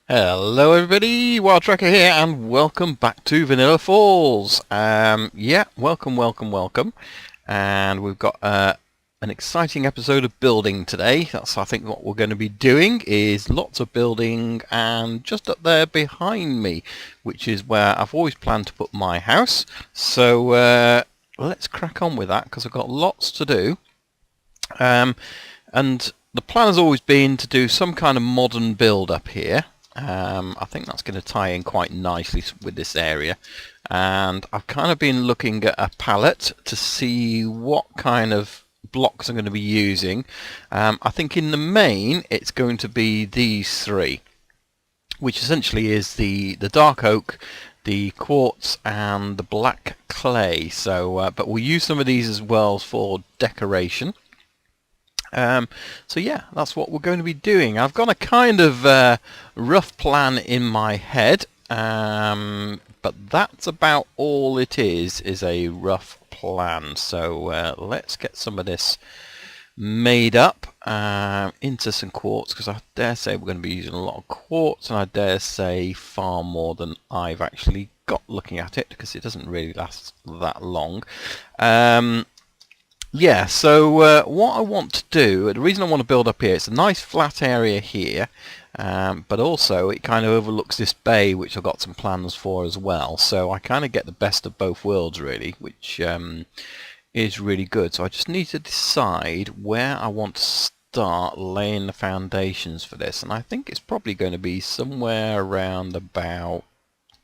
Hello everybody, Wild Tracker here and welcome back to Vanilla Falls. Yeah, welcome. And we've got an exciting episode of building today. That's, I think, what we're going to be doing is lots of building, and just up there behind me, which is where I've always planned to put my house. So let's crack on with that because I've got lots to do. And the plan has always been to do some kind of modern build up here. I think that's going to tie in quite nicely with this area, and I've kind of been looking at a palette to see what kind of blocks I'm going to be using. I think in the main it's going to be these three, which essentially is the dark oak, the quartz and the black clay. So but we'll use some of these as well for decoration. So yeah, that's what we're going to be doing. I've got a kind of rough plan in my head, but that's about all it is a rough plan. So let's get some of this made up into some quartz, because I dare say we're going to be using a lot of quartz, and I dare say far more than I've actually got looking at it, because it doesn't really last that long. Yeah, so what I want to do, the reason I want to build up here, it's a nice flat area here, but also it kind of overlooks this bay, which I've got some plans for as well. So I kind of get the best of both worlds, really, which is really good. So I just need to decide where I want to start laying the foundations for this, and I think it's probably going to be somewhere around about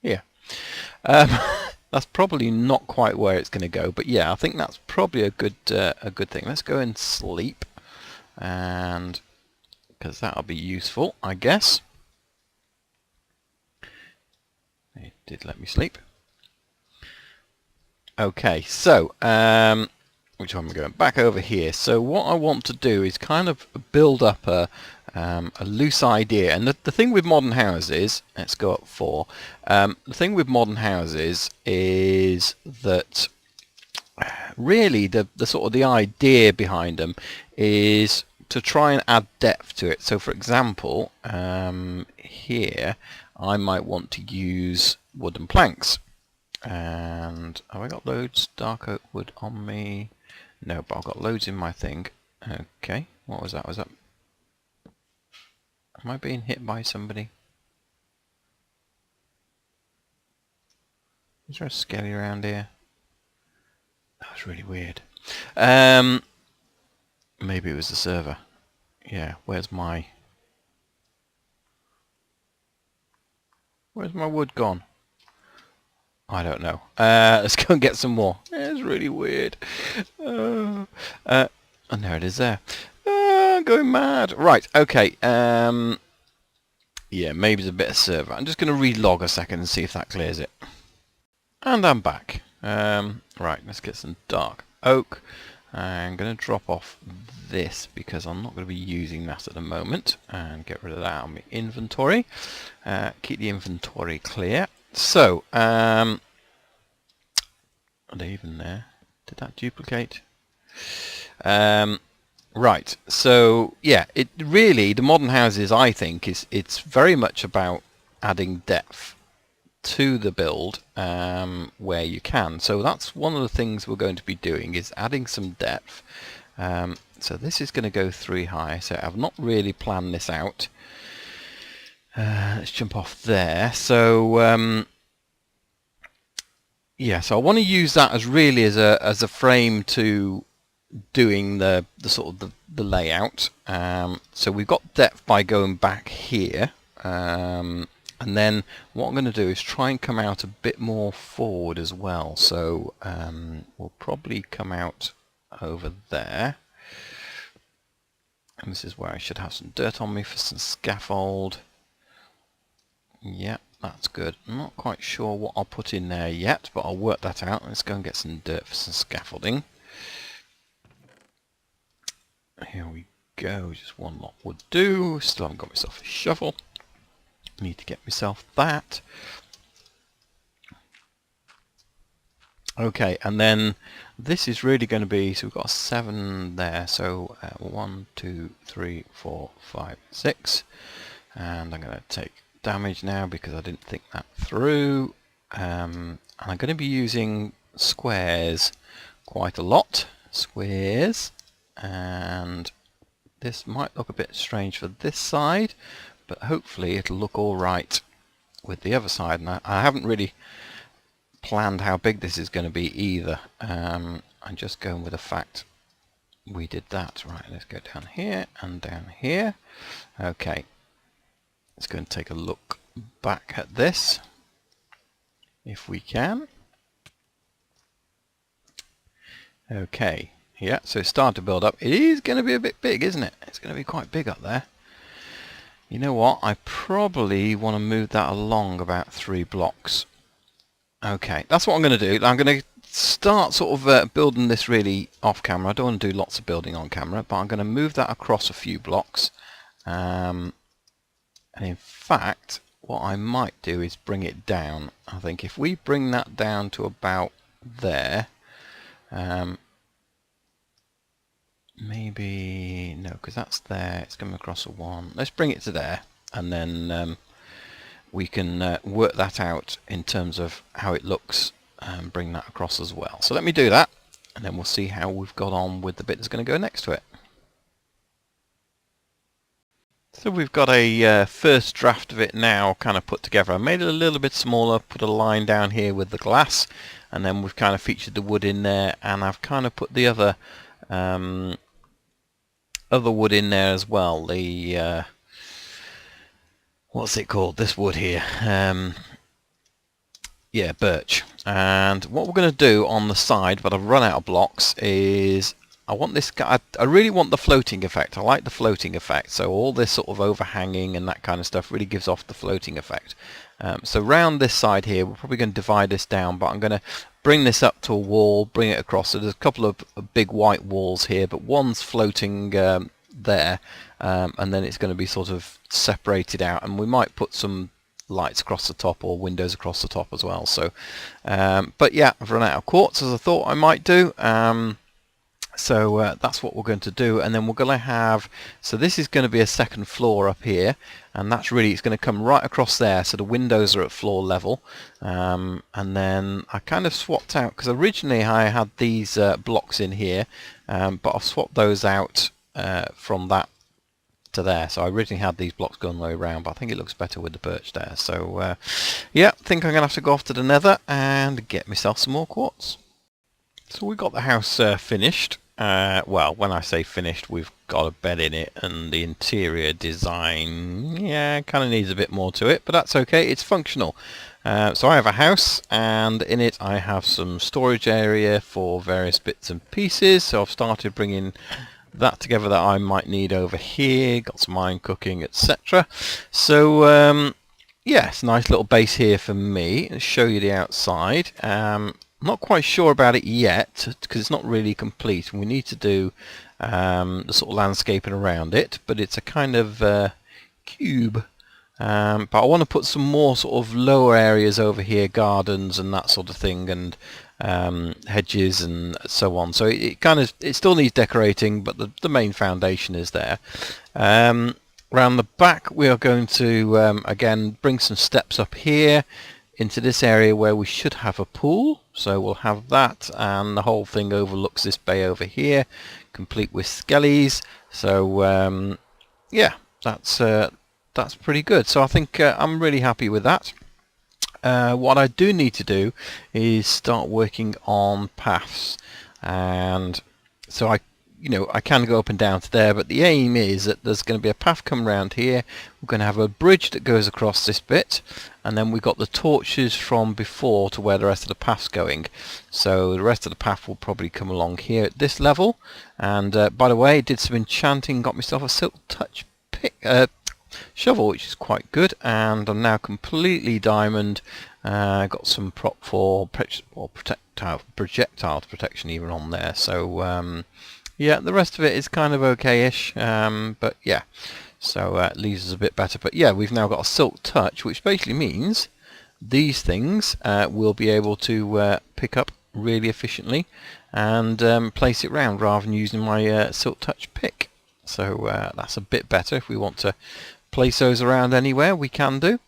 here. That's probably not quite where it's going to go, but yeah, I think that's probably a good thing. Let's go and sleep, and because that'll be useful, I guess. It did let me sleep. Okay, so which one am I going back over here? So what I want to do is kind of build up a loose idea, and the thing with modern houses, let's go up 4. The thing with modern houses is that really the sort of the idea behind them is to try and add depth to it. So for example, here I might want to use wooden planks. And have I got loads dark oak wood on me? No, but I've got loads in my thing. Okay, what was that? Was that... Am I being hit by somebody? Is there a skelly around here? That was really weird. Maybe it was the server. Yeah, where's my wood gone? I don't know. Let's go and get some more. It's really weird. And there it is there. Going mad. Right, okay. Yeah, maybe it's a bit of server. I'm just going to relog a second and see if that clears it. And I'm back. Right, let's get some dark oak. I'm going to drop off this because I'm not going to be using that at the moment, and get rid of that on my inventory. Keep the inventory clear. So, are they even there? Did that duplicate? Right, so yeah, it really, the modern houses, I think, it's very much about adding depth to the build where you can. So that's one of the things we're going to be doing, is adding some depth. So this is going to go 3 high, so I've not really planned this out. Let's jump off there. So yeah, so I want to use that as really as a frame to doing the sort of the layout. So we've got depth by going back here, and then what I'm going to do is try and come out a bit more forward as well. So we'll probably come out over there, and this is where I should have some dirt on me for some scaffold. Yeah, that's good. I'm not quite sure what I'll put in there yet, but I'll work that out. Let's go and get some dirt for some scaffolding. Here we go, just one lot would do. Still haven't got myself a shovel. Need to get myself that. Okay, and then this is really going to be, so we've got a 7 there, so 1, 2, 3, 4, 5, 6, and I'm going to take damage now because I didn't think that through, and I'm going to be using squares quite a lot, squares, and this might look a bit strange for this side, but hopefully it'll look alright with the other side, and I haven't really planned how big this is going to be either. I'm just going with the fact we did that. Right, let's go down here and down here. Okay, let's go and take a look back at this if we can. Okay, yeah, so it's starting to build up. It is going to be a bit big, isn't it? It's going to be quite big up there. You know what, I probably want to move that along about 3 blocks. Okay, that's what I'm going to do. I'm going to start sort of building this really off camera. I don't want to do lots of building on camera, but I'm going to move that across a few blocks. And in fact, what I might do is bring it down. I think if we bring that down to about there, maybe, no, because that's there. It's coming across a 1. Let's bring it to there, and then we can work that out in terms of how it looks and bring that across as well. So let me do that, and then we'll see how we've got on with the bit that's going to go next to it. So we've got a first draft of it now kind of put together. I made it a little bit smaller, put a line down here with the glass, and then we've kind of featured the wood in there, and I've kind of put the other wood in there as well. The what's it called? This wood here. Yeah, birch. And what we're going to do on the side, but I've run out of blocks, is I want this guy. I really want the floating effect. I like the floating effect. So all this sort of overhanging and that kind of stuff really gives off the floating effect. So round this side here, we're probably going to divide this down, but I'm going to bring this up to a wall, bring it across. So there's a couple of big white walls here, but one's floating there, and then it's going to be sort of separated out, and we might put some lights across the top or windows across the top as well. So but yeah, I've run out of quartz as I thought I might do, so that's what we're going to do. And then we're going to have, so this is going to be a second floor up here, and that's really, it's going to come right across there, so the windows are at floor level. And then I kind of swapped out, because originally I had these blocks in here, but I've swapped those out from that to there. So I originally had these blocks going the way around, but I think it looks better with the birch there. So yeah, I think I'm going to have to go off to the nether and get myself some more quartz. So we got the house finished. Well, when I say finished, we've got a bed in it, and the interior design, yeah, kind of needs a bit more to it, but that's okay, it's functional. So I have a house, and in it I have some storage area for various bits and pieces. So I've started bringing that together that I might need over here, got some iron cooking, etc. So yeah, it's a nice little base here for me. I'll show you the outside. I'm not quite sure about it yet because it's not really complete, and we need to do the sort of landscaping around it, but it's a kind of cube. But I want to put some more sort of lower areas over here, gardens and that sort of thing, and hedges and so on. So it kind of, it still needs decorating, but the main foundation is there. Around the back we are going to again bring some steps up here into this area where we should have a pool. So we'll have that, and the whole thing overlooks this bay over here, complete with skellies. So yeah, that's pretty good. So I think I'm really happy with that. What I do need to do is start working on paths, and so I can go up and down to there, but the aim is that there's going to be a path come around here. We're going to have a bridge that goes across this bit, and then we've got the torches from before to where the rest of the path's going. So the rest of the path will probably come along here at this level. And by the way, did some enchanting, got myself a silk touch shovel, which is quite good, and I'm now completely diamond. Got some prop for projectile protection even on there. So yeah, the rest of it is kind of okay-ish, but yeah, So it leaves us a bit better. But yeah, we've now got a silk touch, which basically means these things will be able to pick up really efficiently and place it round rather than using my silk touch pick. So that's a bit better. If we want to place those around anywhere, we can do.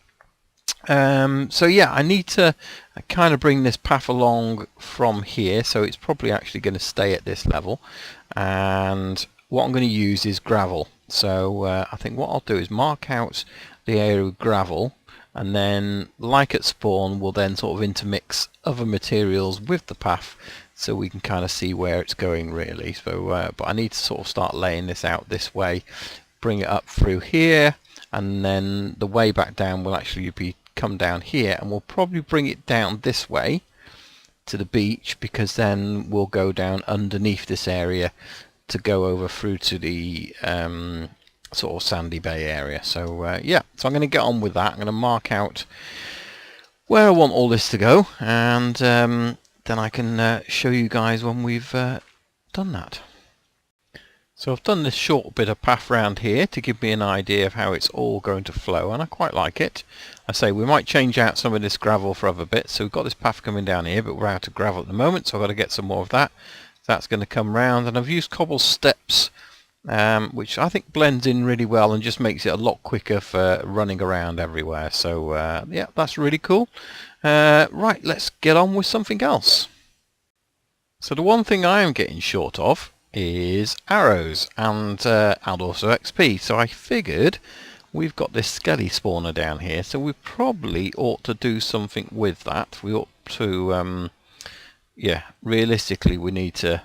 So yeah, I need to kind of bring this path along from here, so it's probably actually going to stay at this level, and what I'm going to use is gravel. So I think what I'll do is mark out the area with gravel, and then like at spawn we'll then sort of intermix other materials with the path so we can kind of see where it's going really. So but I need to sort of start laying this out this way, bring it up through here, and then the way back down will actually be come down here, and we'll probably bring it down this way to the beach, because then we'll go down underneath this area to go over through to the sort of sandy bay area. So yeah, so I'm going to get on with that. I'm going to mark out where I want all this to go, and then I can show you guys when we've done that. So I've done this short bit of path round here to give me an idea of how it's all going to flow, and I quite like it. I say we might change out some of this gravel for other bits. So we've got this path coming down here, but we're out of gravel at the moment, so I've got to get some more of that. That's going to come round, and I've used cobble steps, which I think blends in really well and just makes it a lot quicker for running around everywhere. So yeah, that's really cool. Right, let's get on with something else. So the one thing I am getting short of is arrows and also XP. So I figured we've got this skelly spawner down here, so we probably ought to do something with that. We ought to yeah, realistically we need to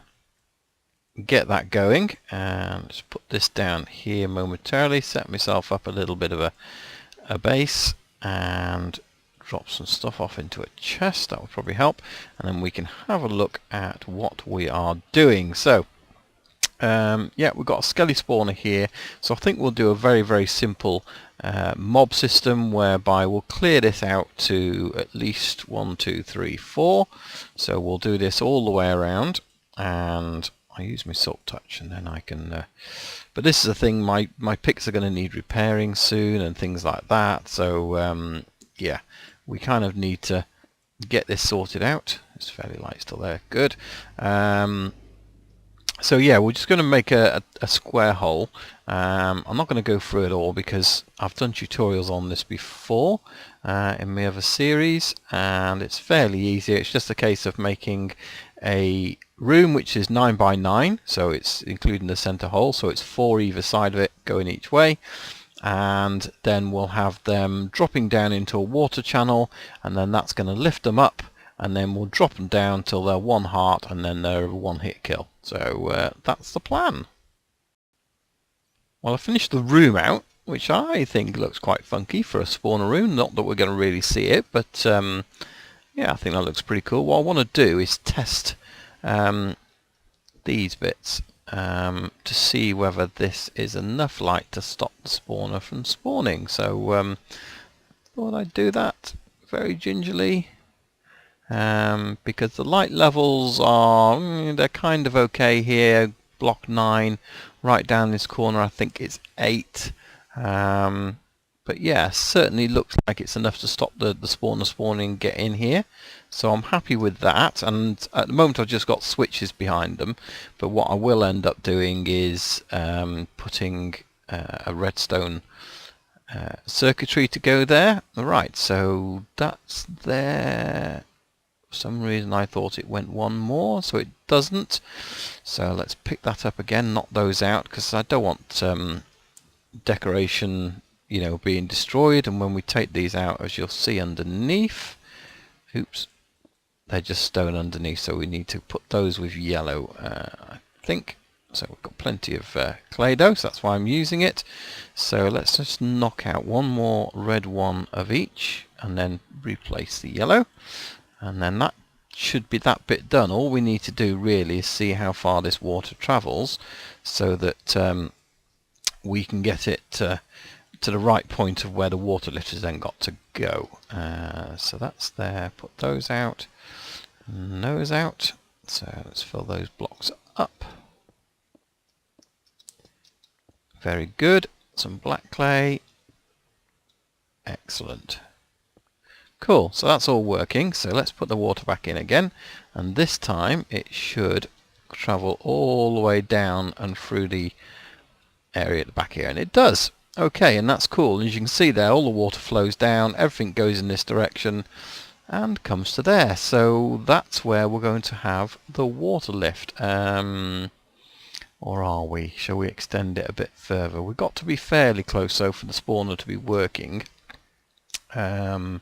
get that going, and let's put this down here momentarily, set myself up a little bit of a base, and drop some stuff off into a chest. That will probably help, and then we can have a look at what we are doing. So yeah, we've got a skelly spawner here, so I think we'll do a very simple mob system whereby we'll clear this out to at least 1, 2, 3, 4. So we'll do this all the way around, and I use my silk touch, and then I can but this is the thing, my picks are going to need repairing soon and things like that. So yeah, we kind of need to get this sorted out. It's fairly light still there, good. So yeah, we're just going to make a square hole. I'm not going to go through it all because I've done tutorials on this before in my other series, and it's fairly easy. It's just a case of making a room which is 9 by 9, so it's including the center hole, so it's 4 either side of it going each way, and then we'll have them dropping down into a water channel, and then that's going to lift them up, and then we'll drop them down till they're 1 heart, and then they're a 1-hit kill. So that's the plan. Well, I finished the room out, which I think looks quite funky for a spawner room. Not that we're going to really see it, but yeah, I think that looks pretty cool. What I want to do is test these bits to see whether this is enough light to stop the spawner from spawning. So thought I'd do that very gingerly. Because the light levels are, they're kind of okay here. Block 9, right down this corner I think it's 8. But yeah, certainly looks like it's enough to stop the spawner spawning, get in here. So I'm happy with that, and at the moment I've just got switches behind them, but what I will end up doing is putting a redstone circuitry to go there. Right, so that's there. For some reason I thought it went one more, so it doesn't. So let's pick that up again, knock those out, because I don't want decoration, you know, being destroyed. And when we take these out, as you'll see underneath, oops, they're just stone underneath, so we need to put those with yellow, I think. So we've got plenty of clay dough, so that's why I'm using it. So let's just knock out one more red one of each, and then replace the yellow. And then that should be that bit done. All we need to do really is see how far this water travels, so that we can get it to the right point of where the water lift has then got to go. So that's there. Put those out, and those out. So let's fill those blocks up. Very good. some black clay. Excellent. Cool, so that's all working. So let's put the water back in again, and this time it should travel all the way down and through the area at the back here, and it does. Okay, and that's cool. As you can see there, all the water flows down, everything goes in this direction and comes to there. So that's where we're going to have the water lift. Or are we? Shall we extend it a bit further? We've got to be fairly close though for the spawner to be working. But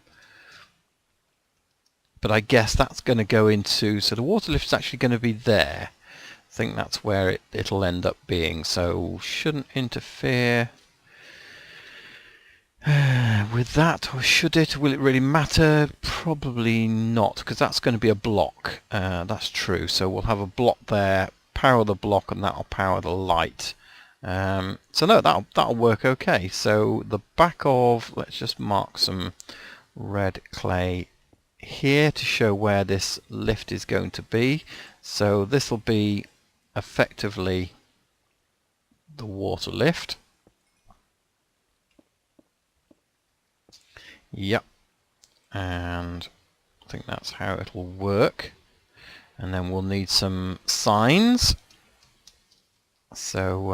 I guess that's going to go into, so the water lift is actually going to be there. I think that's where it'll end up being, so shouldn't interfere with that, or should it? Will it really matter? Probably not, because that's going to be a block. That's true, so we'll have a block there, power the block, and that'll power the light. So no, that'll work okay. So the back of, let's just mark some red clay here to show where this lift is going to be. So this will be effectively the water lift. Yep, and I think that's how it'll work. And then we'll need some signs. So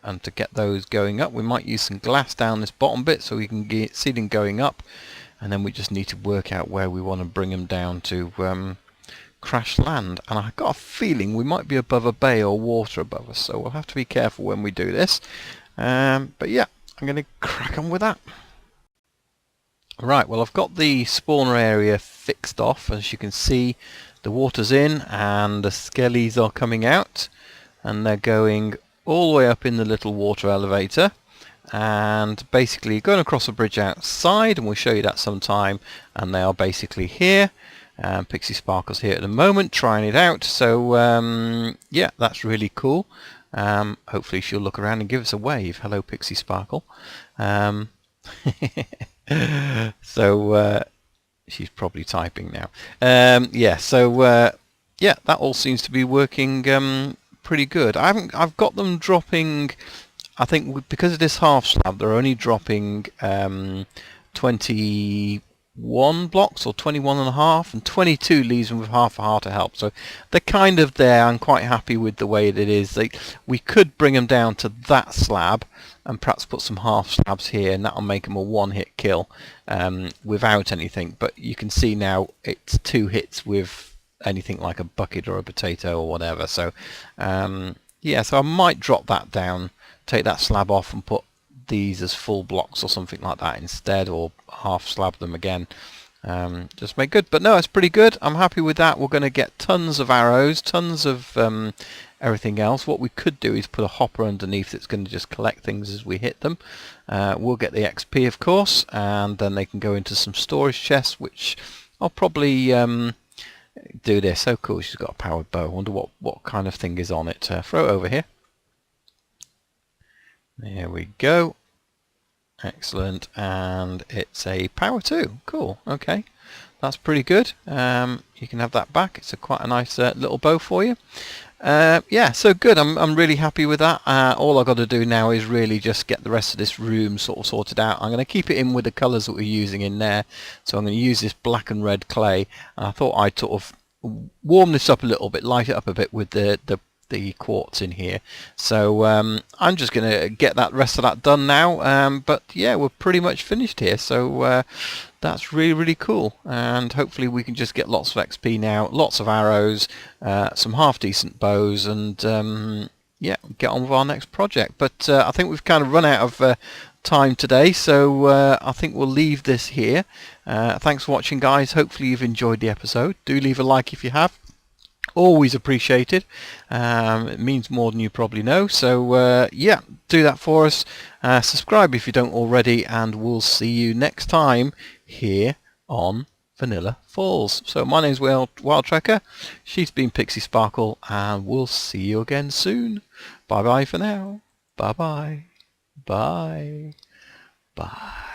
and to get those going up, we might use some glass down this bottom bit so we can see them going up. And then we just need to work out where we want to bring them down to crash land. And I've got a feeling we might be above a bay or water above us, so we'll have to be careful when we do this. But yeah, I'm going to crack on with that. Right, well, I've got the spawner area fixed off. As you can see, the water's in and the skellies are coming out, and they're going all the way up in the little water elevator. And basically going across a bridge outside, and we'll show you that sometime, and they are basically here. Pixie Sparkle's here at the moment trying it out, so yeah, that's really cool. Hopefully she'll look around and give us a wave. Hello, Pixie Sparkle. So she's probably typing now. Yeah, so yeah, that all seems to be working pretty good. I've got them dropping, I think because of this half slab, they're only dropping 21 blocks or 21 and a half, and 22 leaves them with half a heart to help. So they're kind of there. I'm quite happy with the way that it is. We could bring them down to that slab and perhaps put some half slabs here, and that'll make them a one-hit kill without anything. But you can see now it's 2 hits with anything like a bucket or a potato or whatever. So yeah, so I might drop that down, take that slab off and put these as full blocks or something like that instead, or half slab them again. Just make good. But no, it's pretty good. I'm happy with that. We're going to get tons of arrows, tons of everything else. What we could do is put a hopper underneath that's going to just collect things as we hit them. We'll get the XP, of course, and then they can go into some storage chests, which I'll probably do this. So cool, she's got a powered bow. I wonder what kind of thing is on it. Throw it over here. There we go. Excellent, and it's a power 2. Cool. Okay, that's pretty good. You can have that back. It's quite a nice little bow for you. Yeah, so good. I'm really happy with that. All I've got to do now is really just get the rest of this room sort of sorted out. I'm going to keep it in with the colours that we're using in there. So I'm going to use this black and red clay. And I thought I'd sort of warm this up a little bit, light it up a bit with the quartz in here. So I'm just going to get that rest of that done now. But yeah, we're pretty much finished here. So that's really cool, and hopefully we can just get lots of XP now, lots of arrows, some half decent bows, and yeah, get on with our next project. But I think we've kind of run out of time today, so I think we'll leave this here. Thanks for watching, guys. Hopefully you've enjoyed the episode. Do leave a like if you have. Always appreciated. It means more than you probably know. So yeah, do that for us. Subscribe if you don't already, and we'll see you next time here on Vanilla Falls. So my name's Wild Trekker. She's been Pixie Sparkle, and we'll see you again soon. Bye bye for now. Bye bye. Bye. Bye.